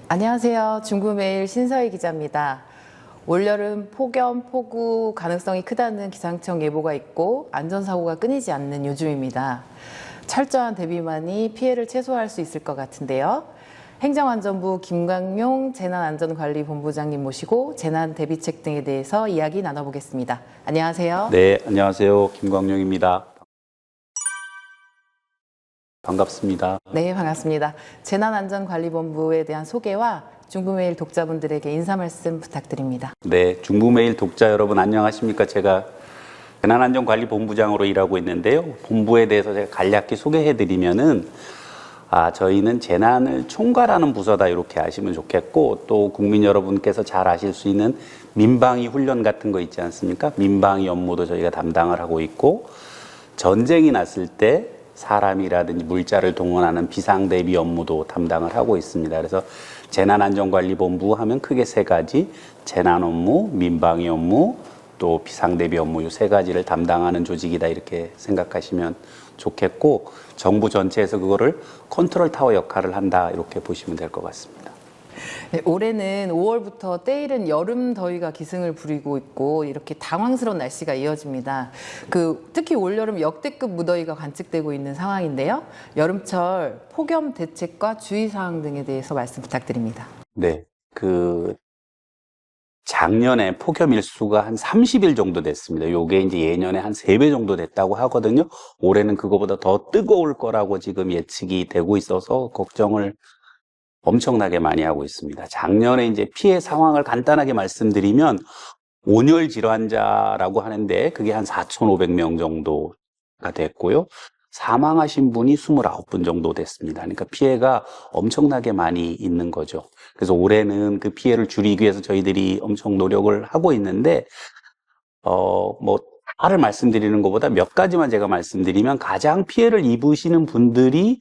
안녕하세요. 중구매일 신서희 기자입니다. 올여름 폭염, 폭우 가능성이 크다는 기상청 예보가 있고 안전사고가 끊이지 않는 요즘입니다. 철저한 대비만이 피해를 최소화할 수 있을 것 같은데요. 행정안전부 김광용 재난안전관리본부장님 모시고 재난대비책 등에 대해서 이야기 나눠보겠습니다. 안녕하세요. 네, 안녕하세요. 김광용입니다. 반갑습니다. 네, 반갑습니다. 재난안전관리본부에 대한 소개와 중구매일 독자분들에게 인사 말씀 부탁드립니다. 네, 중부메일 독자 여러분 안녕하십니까? 제가 재난안전관리본부장으로 일하고 있는데요. 본부에 대해서 제가 간략히 소개해드리면은 저희는 재난을 총괄하는 부서다 이렇게 아시면 좋겠고, 또 국민 여러분께서 잘 아실 수 있는 민방위 훈련 같은 거 있지 않습니까? 민방위 업무도 저희가 담당을 하고 있고, 전쟁이 났을 때 사람이라든지 물자를 동원하는 비상대비 업무도 담당을 하고 있습니다. 그래서 재난안전관리본부 하면 크게 세 가지, 재난 업무, 민방위 업무, 또 비상대비 업무 이 세 가지를 담당하는 조직이다 이렇게 생각하시면 좋겠고, 정부 전체에서 그거를 컨트롤 타워 역할을 한다 이렇게 보시면 될 것 같습니다. 네, 올해는 5월부터 때이른 여름 더위가 기승을 부리고 있고 이렇게 당황스러운 날씨가 이어집니다. 특히 올여름 역대급 무더위가 관측되고 있는 상황인데요. 여름철 폭염 대책과 주의사항 등에 대해서 말씀 부탁드립니다. 네, 작년에 폭염 일수가 한 30일 정도 됐습니다. 요게 이제 예년에 한 3배 정도 됐다고 하거든요. 올해는 그거보다 더 뜨거울 거라고 지금 예측이 되고 있어서 걱정을 엄청나게 많이 하고 있습니다. 작년에 이제 피해 상황을 간단하게 말씀드리면 온열 질환자라고 하는데 그게 한 4,500명 정도가 됐고요. 사망하신 분이 29분 정도 됐습니다. 그러니까 피해가 엄청나게 많이 있는 거죠. 그래서 올해는 그 피해를 줄이기 위해서 저희들이 엄청 노력을 하고 있는데, 다를 말씀드리는 것보다 몇 가지만 제가 말씀드리면, 가장 피해를 입으시는 분들이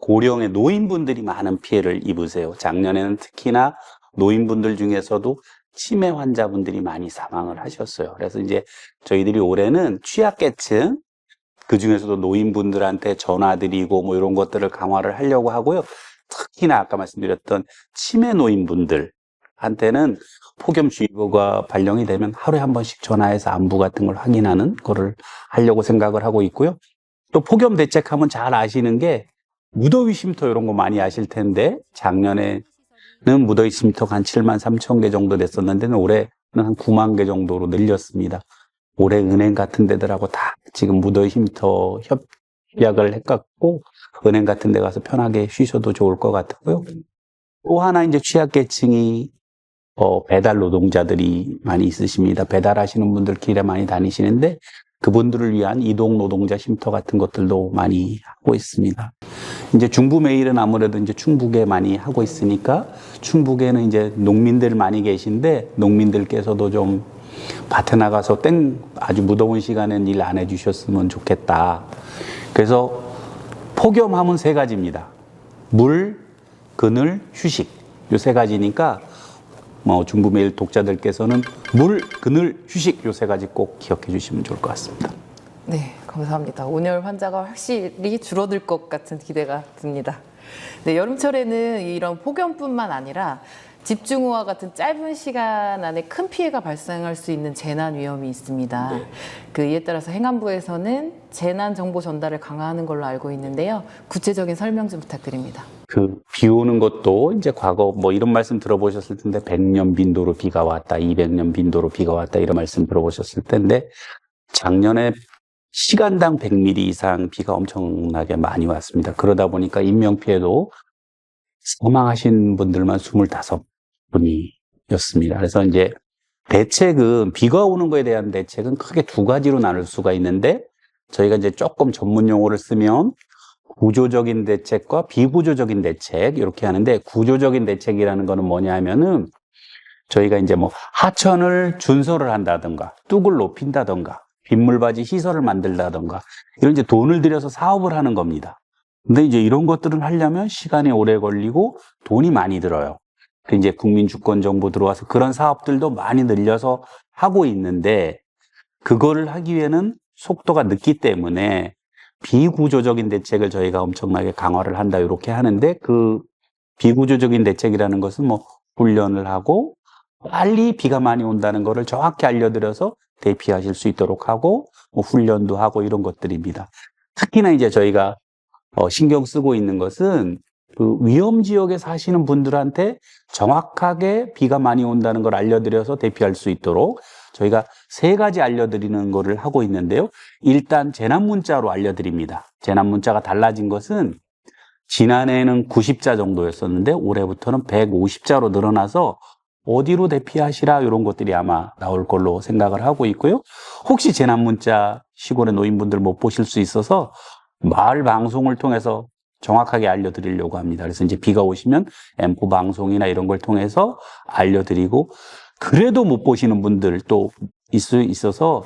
고령의 노인분들이 많은 피해를 입으세요. 작년에는 특히나 노인분들 중에서도 치매 환자분들이 많이 사망을 하셨어요. 그래서 이제 저희들이 올해는 취약계층, 그 중에서도 노인분들한테 전화드리고 이런 것들을 강화를 하려고 하고요. 특히나 아까 말씀드렸던 치매 노인분들한테는 폭염주의보가 발령이 되면 하루에 한 번씩 전화해서 안부 같은 걸 확인하는 거를 하려고 생각을 하고 있고요. 또 폭염 대책하면 잘 아시는 게 무더위 쉼터 이런 거 많이 아실 텐데, 작년에는 무더위 쉼터가 한 73,000개 정도 됐었는데 올해는 한 9만 개 정도로 늘렸습니다. 올해 은행 같은 데들하고 다 지금 무더위 쉼터 협약을 해갖고 은행 같은 데 가서 편하게 쉬셔도 좋을 것 같고요. 또 하나 이제 취약계층이 배달 노동자들이 많이 있으십니다. 배달하시는 분들 길에 많이 다니시는데 그분들을 위한 이동 노동자 쉼터 같은 것들도 많이 하고 있습니다. 이제 중부메일은 아무래도 이제 충북에 많이 하고 있으니까, 충북에는 이제 농민들 많이 계신데 농민들께서도 좀 밭에 나가서 아주 무더운 시간엔 일 안 해주셨으면 좋겠다. 그래서 폭염하면 세 가지입니다. 물, 그늘, 휴식. 요 세 가지니까 중부메일 독자들께서는 물, 그늘, 휴식 요 세 가지 꼭 기억해 주시면 좋을 것 같습니다. 네, 감사합니다. 온열 환자가 확실히 줄어들 것 같은 기대가 듭니다. 네, 여름철에는 이런 폭염뿐만 아니라 집중호우와 같은 짧은 시간 안에 큰 피해가 발생할 수 있는 재난 위험이 있습니다. 이에 따라서 행안부에서는 재난 정보 전달을 강화하는 걸로 알고 있는데요. 구체적인 설명 좀 부탁드립니다. 비 오는 것도 이제 과거 이런 말씀 들어보셨을 텐데, 100년 빈도로 비가 왔다, 200년 빈도로 비가 왔다 이런 말씀 들어보셨을 텐데, 작년에 시간당 100mm 이상 비가 엄청나게 많이 왔습니다. 그러다 보니까 인명피해도 사망하신 분들만 25분이었습니다. 그래서 이제 대책은, 비가 오는 거에 대한 대책은 크게 두 가지로 나눌 수가 있는데, 저희가 이제 조금 전문 용어를 쓰면 구조적인 대책과 비구조적인 대책 이렇게 하는데, 구조적인 대책이라는 거는 뭐냐 하면은 저희가 이제 하천을 준설을 한다든가 뚝을 높인다든가 빗물바지 시설을 만들다든가 이런 이제 돈을 들여서 사업을 하는 겁니다. 근데 이제 이런 것들은 하려면 시간이 오래 걸리고 돈이 많이 들어요. 이제 국민주권정부 들어와서 그런 사업들도 많이 늘려서 하고 있는데, 그거를 하기 위해는 속도가 늦기 때문에 비구조적인 대책을 저희가 엄청나게 강화를 한다 이렇게 하는데 그 비구조적인 대책이라는 것은 뭐 훈련을 하고 빨리 비가 많이 온다는 것을 정확히 알려드려서 대피하실 수 있도록 하고 뭐 훈련도 하고 이런 것들입니다. 특히나 이제 저희가 신경 쓰고 있는 것은 그 위험 지역에 사시는 분들한테 정확하게 비가 많이 온다는 걸 알려드려서 대피할 수 있도록 저희가 3가지 알려드리는 거를 하고 있는데요. 일단 재난 문자로 알려드립니다. 재난 문자가 달라진 것은 지난해에는 90자 정도였었는데 올해부터는 150자로 늘어나서 어디로 대피하시라 이런 것들이 아마 나올 걸로 생각을 하고 있고요. 혹시 재난 문자 시골의 노인분들 못 보실 수 있어서 마을 방송을 통해서 정확하게 알려드리려고 합니다. 그래서 이제 비가 오시면 앰프 방송이나 이런 걸 통해서 알려드리고 그래도 못 보시는 분들 또 있어서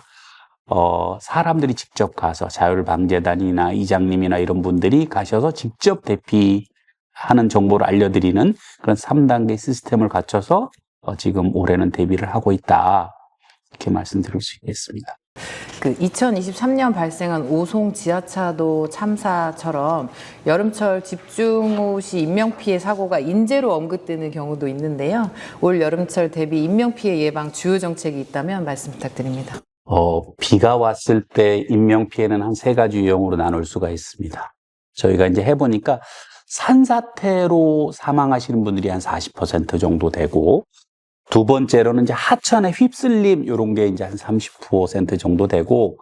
사람들이 직접 가서 자율방재단이나 이장님이나 이런 분들이 가셔서 직접 대피하는 정보를 알려드리는 그런 3단계 시스템을 갖춰서 지금 올해는 대비를 하고 있다. 이렇게 말씀드릴 수 있겠습니다. 그 2023년 발생한 오송 지하차도 참사처럼 여름철 집중호우 시 인명피해 사고가 인재로 언급되는 경우도 있는데요. 올 여름철 대비 인명피해 예방 주요 정책이 있다면 말씀 부탁드립니다. 비가 왔을 때 인명피해는 한 3가지 유형으로 나눌 수가 있습니다. 저희가 이제 해보니까 산사태로 사망하시는 분들이 한 40% 정도 되고, 2번째로는 이제 하천에 휩쓸림, 요런 게 이제 한 30% 정도 되고,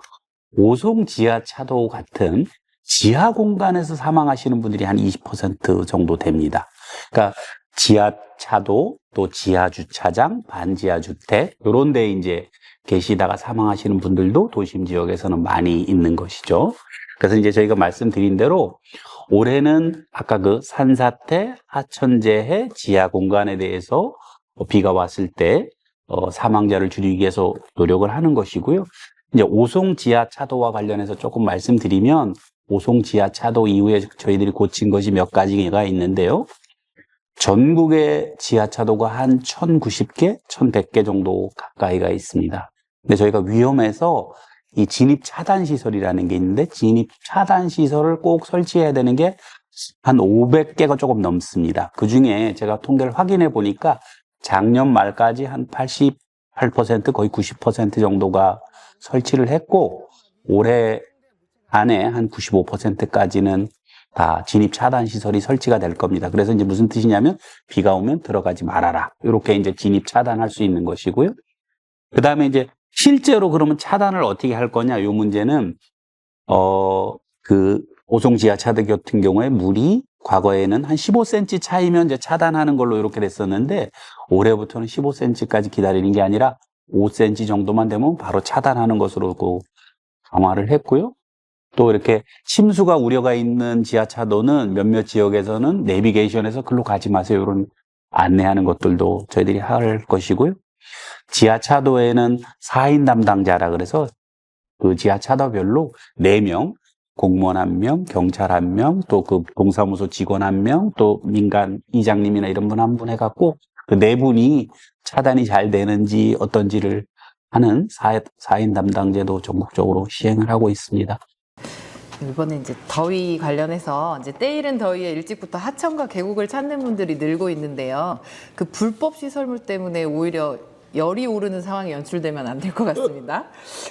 오송 지하차도 같은 지하 공간에서 사망하시는 분들이 한 20% 정도 됩니다. 그러니까 지하차도, 또 지하주차장, 반지하주택, 요런 데 이제 계시다가 사망하시는 분들도 도심 지역에서는 많이 있는 것이죠. 그래서 이제 저희가 말씀드린 대로 올해는 아까 그 산사태, 하천재해, 지하 공간에 대해서 비가 왔을 때 사망자를 줄이기 위해서 노력을 하는 것이고요. 이제 오송 지하차도와 관련해서 조금 말씀드리면 오송 지하차도 이후에 저희들이 고친 것이 몇 가지가 있는데요. 전국의 지하차도가 한 1,090개, 1,100개 정도 가까이가 있습니다. 근데 저희가 위험해서 이 진입 차단 시설이라는 게 있는데 진입 차단 시설을 꼭 설치해야 되는 게 한 500개가 조금 넘습니다. 그 중에 제가 통계를 확인해 보니까 작년 말까지 한 88% 거의 90% 정도가 설치를 했고 올해 안에 한 95%까지는 다 진입 차단 시설이 설치가 될 겁니다. 그래서 이제 무슨 뜻이냐면 비가 오면 들어가지 말아라. 이렇게 이제 진입 차단할 수 있는 것이고요. 그 다음에 이제 실제로 그러면 차단을 어떻게 할 거냐? 요 문제는 그 오송 지하차도 같은 경우에 물이 과거에는 한 15cm 차이면 이제 차단하는 걸로 이렇게 됐었는데 올해부터는 15cm까지 기다리는 게 아니라 5cm 정도만 되면 바로 차단하는 것으로 강화를 했고요. 또 이렇게 침수가 우려가 있는 지하차도는 몇몇 지역에서는 내비게이션에서 글로 가지 마세요. 이런 안내하는 것들도 저희들이 할 것이고요. 지하차도에는 4인 담당자라 그래서 그 지하차도별로 4명, 공무원 1명, 경찰 1명, 또 그 동사무소 직원 1명, 또 민간 이장님이나 이런 분 1분 해갖고 그 4분이 차단이 잘 되는지 어떤지를 하는 4인 담당제도 전국적으로 시행을 하고 있습니다. 이번에 이제 더위 관련해서 이제 때이른 더위에 일찍부터 하천과 계곡을 찾는 분들이 늘고 있는데요. 그 불법 시설물 때문에 오히려 열이 오르는 상황이 연출되면 안 될 것 같습니다.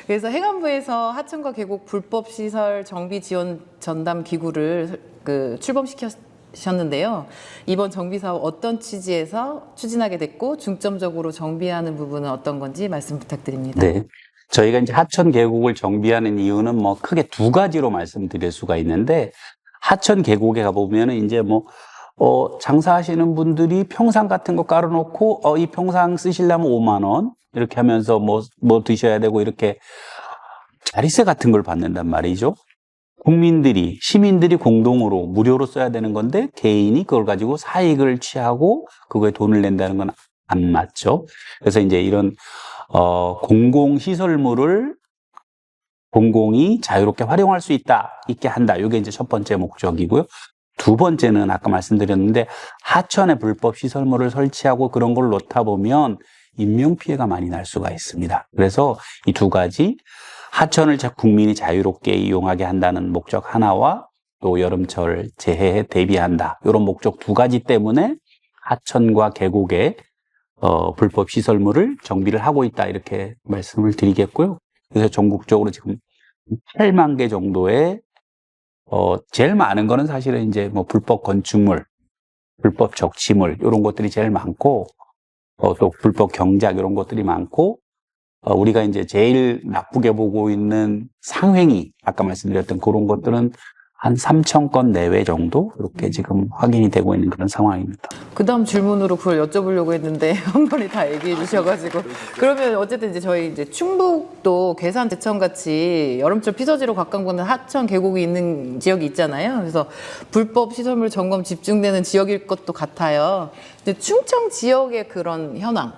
그래서 행안부에서 하천과 계곡 불법 시설 정비 지원 전담 기구를 출범시켰는데요. 이번 정비 사업 어떤 취지에서 추진하게 됐고 중점적으로 정비하는 부분은 어떤 건지 말씀 부탁드립니다. 네. 저희가 이제 하천 계곡을 정비하는 이유는 뭐 크게 2가지로 말씀드릴 수가 있는데 하천 계곡에 가보면은 이제 장사하시는 분들이 평상 같은 거 깔아놓고, 이 평상 쓰시려면 5만 원, 이렇게 하면서 뭐 드셔야 되고, 이렇게 자리세 같은 걸 받는단 말이죠. 시민들이 공동으로 무료로 써야 되는 건데, 개인이 그걸 가지고 사익을 취하고, 그거에 돈을 낸다는 건 안 맞죠. 그래서 이제 이런, 공공시설물을 공공이 자유롭게 활용할 수 있게 한다. 이게 이제 첫 번째 목적이고요. 2번째는 아까 말씀드렸는데 하천에 불법 시설물을 설치하고 그런 걸 놓다 보면 인명피해가 많이 날 수가 있습니다. 그래서 이 두 가지, 하천을 국민이 자유롭게 이용하게 한다는 목적 하나와 또 여름철 재해에 대비한다. 이런 목적 두 가지 때문에 하천과 계곡에 불법 시설물을 정비를 하고 있다. 이렇게 말씀을 드리겠고요. 그래서 전국적으로 지금 8만 개 정도의 제일 많은 거는 사실은 이제 뭐 불법 건축물, 불법 적치물 이런 것들이 제일 많고 또 불법 경작 이런 것들이 많고 우리가 이제 제일 나쁘게 보고 있는 상행위 아까 말씀드렸던 그런 것들은 한 3천 건 내외 정도 이렇게 지금 확인이 되고 있는 그런 상황입니다. 그 다음 질문으로 그걸 여쭤보려고 했는데 한 번에 다 얘기해 주셔가지고 그러면 어쨌든 이제 저희 이제 충북도 괴산 제천 같이 여름철 피서지로 각광받는 하천 계곡이 있는 지역이 있잖아요. 그래서 불법 시설물 점검 집중되는 지역일 것도 같아요. 근데 충청 지역의 그런 현황,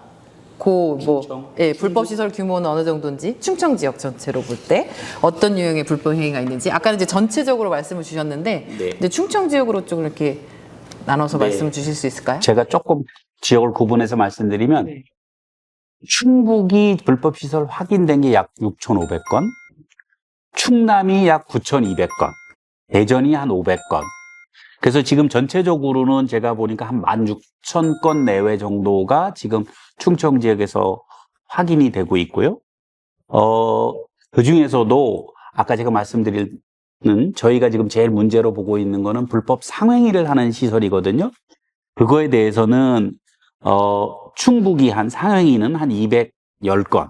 예, 불법 시설 규모는 어느 정도인지 충청 지역 전체로 볼 때 어떤 유형의 불법 행위가 있는지 아까는 이제 전체적으로 말씀을 주셨는데 네. 근데 충청 지역으로 좀 이렇게 나눠서 네. 말씀을 주실 수 있을까요? 제가 조금 지역을 구분해서 말씀드리면 네. 충북이 불법 시설 확인된 게 약 6,500건, 충남이 약 9,200건, 대전이 한 500건. 그래서 지금 전체적으로는 제가 보니까 한 16,000건 내외 정도가 지금 충청 지역에서 확인이 되고 있고요. 그 중에서도 아까 제가 말씀드린 저희가 지금 제일 문제로 보고 있는 거는 불법 상행위를 하는 시설이거든요. 그거에 대해서는 충북이 한 상행위는 한 210건,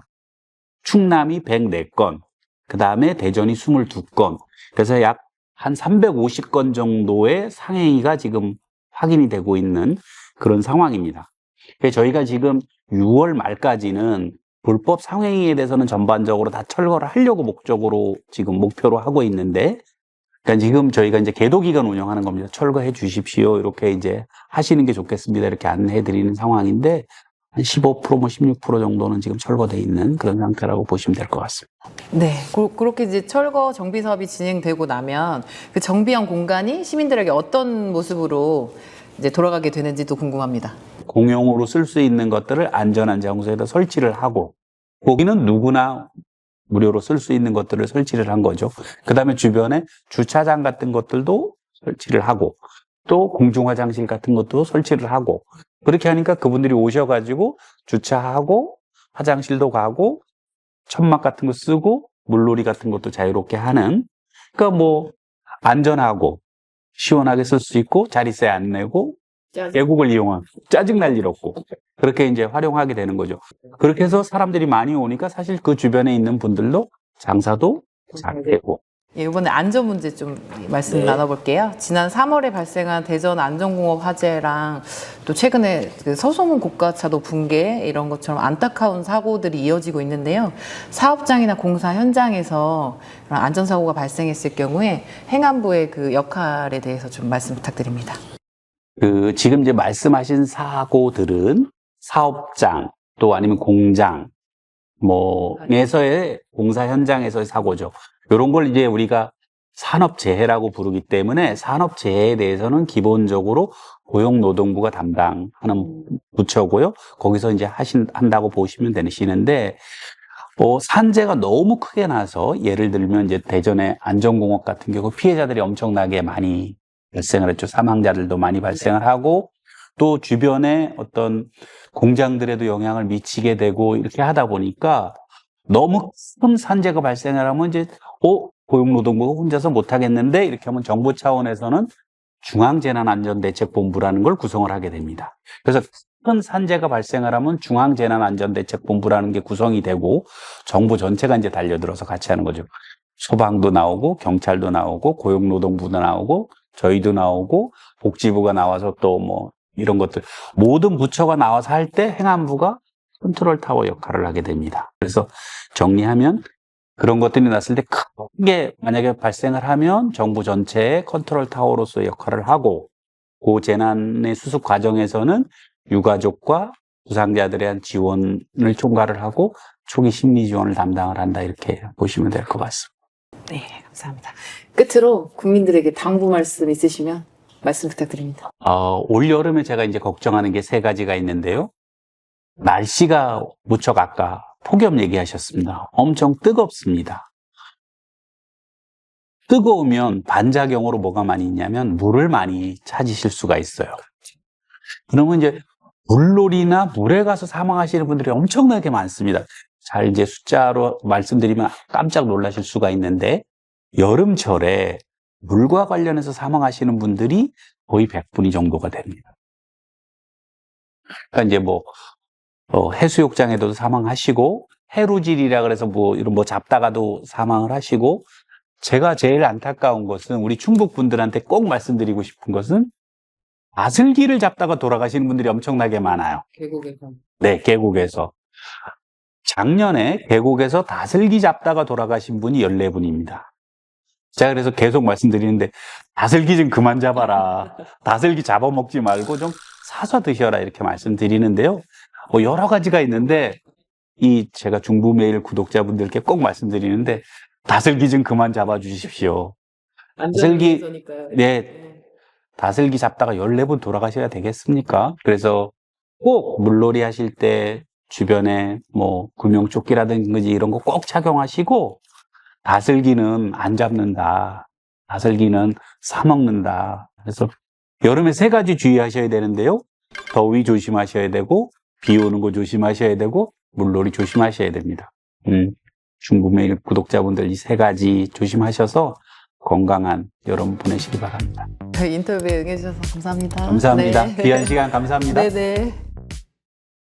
충남이 104건, 그 다음에 대전이 22건. 그래서 약 한 350건 정도의 상행위가 지금 확인이 되고 있는 그런 상황입니다. 그래서 저희가 지금 6월 말까지는 불법 상행위에 대해서는 전반적으로 다 철거를 하려고 목표로 하고 있는데, 그러니까 지금 저희가 이제 계도기간 운영하는 겁니다. 철거해 주십시오. 이렇게 이제 하시는 게 좋겠습니다. 이렇게 안내해 드리는 상황인데, 한 15%, 뭐 16% 정도는 지금 철거돼 있는 그런 상태라고 보시면 될 것 같습니다. 네, 그렇게 이제 철거 정비 사업이 진행되고 나면 그 정비한 공간이 시민들에게 어떤 모습으로 이제 돌아가게 되는지도 궁금합니다. 공용으로 쓸 수 있는 것들을 안전한 장소에다 설치를 하고, 거기는 누구나 무료로 쓸 수 있는 것들을 설치를 한 거죠. 그 다음에 주변에 주차장 같은 것들도 설치를 하고, 또 공중화장실 같은 것도 설치를 하고, 그렇게 하니까 그분들이 오셔가지고 주차하고, 화장실도 가고, 천막 같은 거 쓰고, 물놀이 같은 것도 자유롭게 하는, 그러니까 뭐, 안전하고, 시원하게 쓸 수 있고, 자리세 안 내고, 계곡을 이용한, 짜증날 일 없고, 그렇게 이제 활용하게 되는 거죠. 그렇게 해서 사람들이 많이 오니까 사실 그 주변에 있는 분들도 장사도 잘 되고. 예, 이번에 안전 문제 좀 말씀 네. 나눠볼게요. 지난 3월에 발생한 대전 안전공업 화재랑 또 최근에 그 서소문 고가차도 붕괴 이런 것처럼 안타까운 사고들이 이어지고 있는데요. 사업장이나 공사 현장에서 그런 안전사고가 발생했을 경우에 행안부의 그 역할에 대해서 좀 말씀 부탁드립니다. 지금 이제 말씀하신 사고들은 사업장 또 아니면 공장, 에서의 공사 현장에서의 사고죠. 이런 걸 이제 우리가 산업재해라고 부르기 때문에 산업재해에 대해서는 기본적으로 고용노동부가 담당하는 부처고요. 거기서 이제 한다고 보시면 되시는데, 산재가 너무 크게 나서 예를 들면 이제 대전의 안전공업 같은 경우 피해자들이 엄청나게 많이 발생을 했죠. 사망자들도 많이 발생을 하고, 또 주변에 어떤 공장들에도 영향을 미치게 되고 이렇게 하다 보니까 너무 큰 산재가 발생을 하면 이제 고용노동부가 혼자서 못하겠는데 이렇게 하면 정부 차원에서는 중앙재난안전대책본부라는 걸 구성을 하게 됩니다. 그래서 큰 산재가 발생을 하면 중앙재난안전대책본부라는 게 구성이 되고 정부 전체가 이제 달려들어서 같이 하는 거죠. 소방도 나오고 경찰도 나오고 고용노동부도 나오고 저희도 나오고 복지부가 나와서 또 이런 것들 모든 부처가 나와서 할 때 행안부가 컨트롤 타워 역할을 하게 됩니다. 그래서 정리하면 그런 것들이 났을 때 크게 만약에 발생을 하면 정부 전체의 컨트롤 타워로서의 역할을 하고 그 재난의 수습 과정에서는 유가족과 부상자들에 대한 지원을 총괄을 하고 초기 심리 지원을 담당을 한다 이렇게 보시면 될 것 같습니다. 네, 감사합니다. 끝으로 국민들에게 당부 말씀 있으시면 말씀 부탁드립니다. 올 여름에 제가 이제 걱정하는 게 세 가지가 있는데요. 날씨가 무척 아까 폭염 얘기하셨습니다. 엄청 뜨겁습니다. 뜨거우면 반작용으로 뭐가 많이 있냐면 물을 많이 찾으실 수가 있어요. 그러면 이제 물놀이나 물에 가서 사망하시는 분들이 엄청나게 많습니다. 잘 이제 숫자로 말씀드리면 깜짝 놀라실 수가 있는데 여름철에 물과 관련해서 사망하시는 분들이 거의 100분위 정도가 됩니다. 그러니까 이제 뭐 해수욕장에도 사망하시고 해루질이라 그래서 뭐 이런 뭐 잡다가도 사망을 하시고 제가 제일 안타까운 것은 우리 충북 분들한테 꼭 말씀드리고 싶은 것은 다슬기를 잡다가 돌아가시는 분들이 엄청나게 많아요. 계곡에서. 네, 계곡에서. 작년에 계곡에서 다슬기 잡다가 돌아가신 분이 14분입니다. 제가 그래서 계속 말씀드리는데 다슬기 좀 그만 잡아라. 다슬기 잡아먹지 말고 좀 사서 드셔라 이렇게 말씀드리는데요. 뭐 여러 가지가 있는데 제가 중부메일 구독자분들께 꼭 말씀드리는데 다슬기 좀 그만 잡아주십시오. 다슬기, 네, 다슬기 잡다가 14분 돌아가셔야 되겠습니까? 그래서 꼭 물놀이 하실 때 주변에 뭐 구명조끼라든지 이런 거 꼭 착용하시고 다슬기는 안 잡는다. 다슬기는 사먹는다. 그래서 여름에 3가지 주의하셔야 되는데요. 더위 조심하셔야 되고 비 오는 거 조심하셔야 되고 물놀이 조심하셔야 됩니다. 중부메일 구독자분들 이 3가지 조심하셔서 건강한 여름 보내시기 바랍니다. 인터뷰에 응해주셔서 감사합니다. 감사합니다. 네. 귀한 시간 감사합니다. 네네.